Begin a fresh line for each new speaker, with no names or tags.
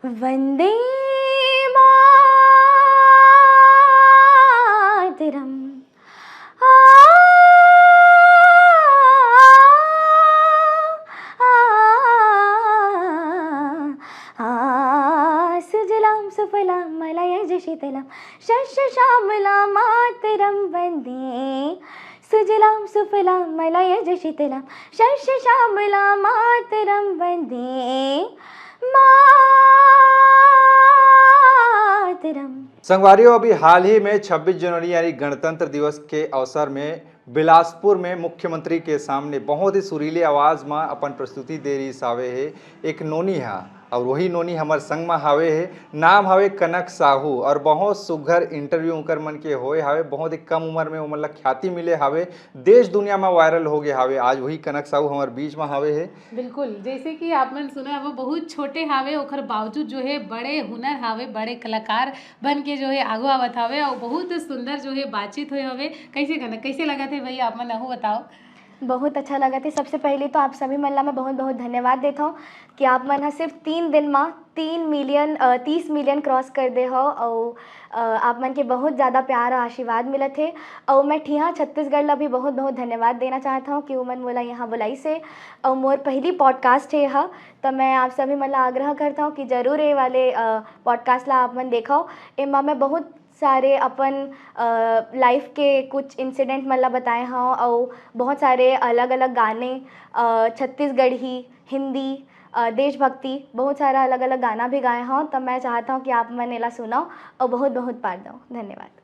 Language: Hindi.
वंदे मातरम। आ, आ, आ, सुजलाम सुफलाम मलयज शीतलाम शस्य श्यामलाम मातरम वंदे सुजलाम सुफलाम मलयज शीतलाम शस्य श्यामलाम मातरम वंदे मातरम।
संगवारियों, अभी हाल ही में 26 जनवरी यानी गणतंत्र दिवस के अवसर में बिलासपुर में मुख्यमंत्री के सामने बहुत ही सुरीली आवाज में अपन प्रस्तुति दे रही सावे है एक नोनी है, और वही नोनी हमार संग में हावे है। नाम हावे कनक साहू, और बहुत सुघर इंटरव्यू उनकर मन के होए हावे। बहुत ही कम उम्र में उमन ला ख्याति मिले हावे, देश दुनिया में वायरल हो गए हावे। आज वही कनक साहू हमार बीच में हावे है।
बिल्कुल, जैसे कि आपने सुना वो बहुत छोटे हावे, ओकर बावजूद जो है बड़े हुनर हावे, बड़े कलाकार बन के जो है आगू आवत हावे और बहुत सुंदर जो है बातचीत हुए हवे। कैसे लगा थे भैया, आप मन अहू बताओ।
बहुत अच्छा लगा था। सबसे पहले तो आप सभी मन ला मैं बहुत बहुत धन्यवाद देता हूँ कि आप मन हा सिर्फ 3 दिन में 30 मिलियन क्रॉस कर दे हो, और आप मन के बहुत ज़्यादा प्यार और आशीर्वाद मिले थे। और मैं ठिया छत्तीसगढ़ ला भी बहुत बहुत धन्यवाद देना चाहता हूँ कि उमन मोला यहाँ बुलाई से, और मोर पहली पॉडकास्ट है यह। तो मैं आप सभी मन ला आग्रह करता हूँ कि ज़रूर ये वाले पॉडकास्ट ला आप मन देखो। एमा मैं बहुत सारे अपन लाइफ के कुछ इंसिडेंट मतलब बताए हाँ, और बहुत सारे अलग अलग गाने, छत्तीसगढ़ी, हिंदी, देशभक्ति, बहुत सारा अलग अलग गाना भी गाए हाँ। तो मैं चाहता हूँ कि आप मन एला सुनाओ और बहुत बहुत प्यार दो। धन्यवाद।